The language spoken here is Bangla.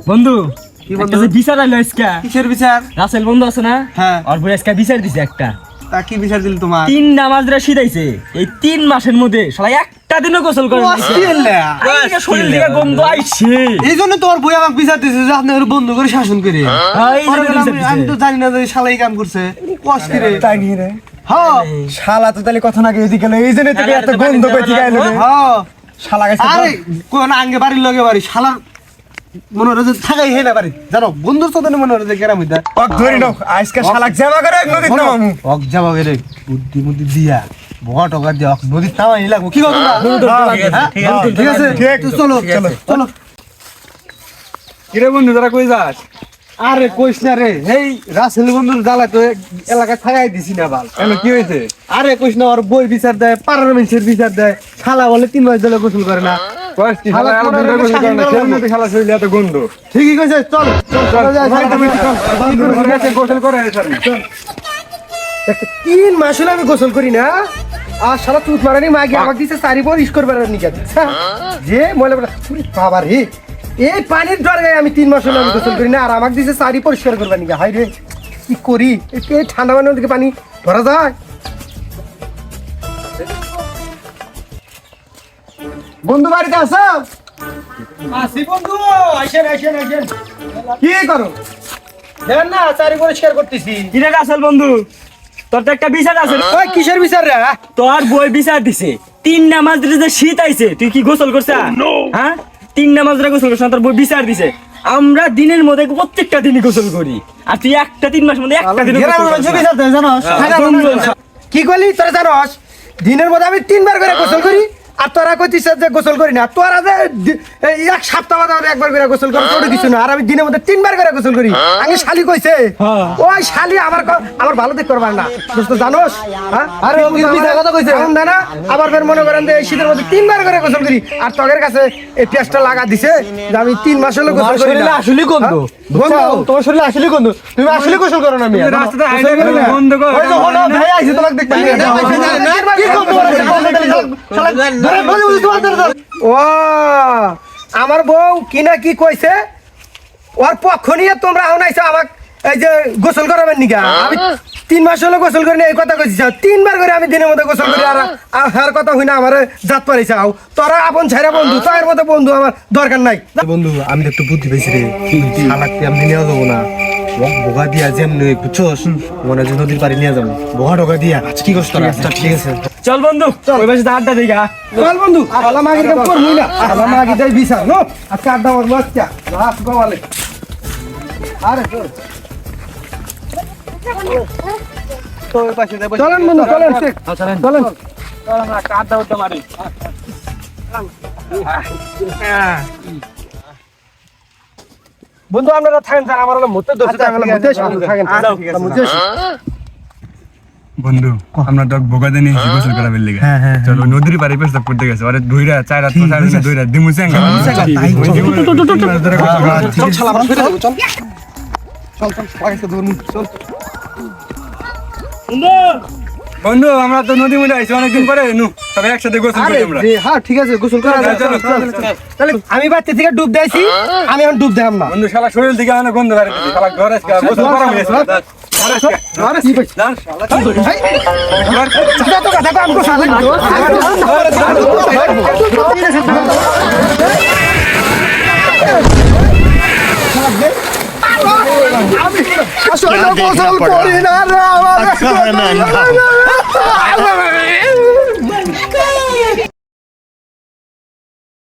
বন্ধু কি বন্ধু? একটা যে বিচার আইলো আজকে। কিসের বিচার? রাসেল বন্ধু আছে না? হ্যাঁ। আর বই আজকে বিচার দিছে একটা। তা কি বিচার দিল তোমার? 3 নামাজরা শিখাইছে। এই 3 মাসের মধ্যে শালা একটা দিনও গোসল করে নাই। আইনা শরীর থেকে গন্ধ আইছে। এই জন্য তোর বই আমাকে বিচার দিছে যে আপনি ওর বন্ধ করে শাসন করে। এই জন্য বিচার দিছে। আমি তো জানি না যে শালাই কাম করছে। কষ্টি রে। তাই নি রে হ্যাঁ শালা তো তাহলে কথা না কে এদিকে এই জন্য তোকে এত গন্ধ কই থেকে আইলো রে হ্যাঁ। শালা গাইছে আরে কোন আঙ্গে বাড়ির লগে বাড়ি শালার মনে হয় যে থাকাই হে না বাড়ি জানো বন্ধুর সাথে মনে হয় যে গ্রাম হইতা পক ধরি নাও আজকে শালাক জামা করে এক নদীতে নামামু অক যাবা রে বুদ্ধি বুদ্ধি দিয়া বড় টাকা দিয়া নদীর নামাই লাগবো কি কথা ঠিক আছে তো চলো চলো চলো কিরে বন্ধু তোরা কই যাস আরে কইস না রে এই রাসেল বন্ধুর জ্বালা তো এলাকায় থাকাই দিছি না বাল কেন কি হইছে আরে কইস না ওর বই বিচার দেয় পাড়ার মানুষের বিচার দেয় শালা বলে 3 মাস ধরে গোসল করে না কষ্ট কি শালা শালা কোন আলাদা রকম করে শাসন না করা কেন তো শালা শরীরে এত গন্ধ ঠিকই কইছে চল চল যাই গোসল করে স্যার 3 মাস হলো আমি গোসল করি না আর শালা তুত মারানি মাগে আমাকে দিছে সারি পর ইস করবার নিকে যে ময়লা বলে বাবা রে এই পানির ডর গায়ে আমি 3 মাস হলো আমি গোসল করি না আর আমাকে দিছে সারি পরিষ্কার করবার নিকে হাই রে কি করি এই ঠান্ডা পানির দিকে পানি ধরা যায় বন্ধু বাড়িতে আছো আসি বন্ধু আইসেন আইসেন আইসেন কি করো দেন না সারি পরিষ্কার করতেছি কিরে রাসেল বন্ধু তোর তো একটা বিচার আছে। ওই কিসের বিচার রে তোর বই বিচার দিছে 3 নামাজরে যে শীত আইছে তুই কি গোসল করছ? হ্যাঁ 3 নামাজরে গোসল করছ তোর বই বিচার দিছে। আমরা দিনের মধ্যে প্রত্যেকটা দিনই গোসল করি আর তুই একটা 3 মাসের মধ্যে একটা দিন কি করলি তোরা জানোস দিনের মধ্যে আমি 3 বার করে গোসল করি আর তোরা কইতিস যে গোসল করি না তোরা যে এক সপ্তাহ বাদে একবার করে গোসল করি তোর কিছু না আর আমি দিনের মধ্যে 3 বার করে গোসল করি আগে শালি কইছে ওই শালি আমার ভালো দেখ করবার না দোস্ত জানোস হ্যাঁ আরে ও মিথ্যা কথা কইছে না না আবার ফের মনে করেন যে এই শীতের মধ্যে 3 বার করে গোসল করি আর তোদের কাছে এই পেস্টটা লাগা দিছে যে আমি 3 মাস হলো গোসল করি না আসলে গন্ধ তোমার শরীরে আসলে গন্ধ তুমি আসলে গোসল করো না আমি রাস্তাতে হাইলে বন্ধ কর ওই তো হলো ভাই আইছে তোমাকে দেখতে কি ও আমার বউ কি না কি কইছে ওর পক্ষ নিয়ে তোমরা আনাইছো আমাকে এই যে গোসল করাবেন নিকা আমি 3 মাস হলো গোসল করি না এই কথা কইছিস 3 বার করে আমি দিনের মধ্যে গোসল করি আর কথা হই না আমার জাত পারিছাও তোরা আপন ছাইরা বন্ধু তোর মতো বন্ধু আমার দরকার নাই বন্ধু আমি একটু বুদ্ধি পেয়েছি রে শালাকতে আমি নিয়ে যাবো না বোগা দিয়া যেমনি বুঝছস মনে হয় নদীর পাড়ে নিয়ে যাবো বোগা টোকা দিয়া কি করছ তোরা ঠিক আছে চল বন্ধু ওই পাশে আড্ডা দিগা। চল বন্ধু আলা মাগির কাম করবি না আলা মাগি দেই বিচার নো আজকে আড্ডা মারবো আজকে লাস্ট গোয়ালে আরে তো ওই পাশে যাই চলেন বন্ধু চলেন চলেন চলেন আমরা আড্ডা উঠতে মারি। বন্ধু আপনারা থাকেন স্যার আমার হলো মতে দোষ থাকেন থাকেন মুঝে বন্ধু আমরা তো বোগাতে নিয়ে গোসল করাবেন লাগি চলো নদীর পাড়ে পেছাব করতে গেছে আরে দুইরা চার রাত দুইরা দিমু চেঙ্গা চল শালা আমরা ফিরে যাব চল চল চল আগে ধরুন চল বন্ধু আমরা তো নদী মধ্যে আইছি অনেকদিন পরে নু তবে একসাথে গোসল করি আমরা হ্যাঁ ঠিক আছে গোসল করা যায় চল তাহলে আমি বাড়তে থেকে ডুব দিয়েছি আমি এখন ডুব দেব না বন্ধু শালা শরীর থেকে অনেক গন্ধ বাড়ি শালা ঘর আজকে গোসল করা হয়েছে আরে কি ভাই শালা কি করি ভাই তো কথা কো আমকো সাথে আমি আসলে গোসল করি না রে আমার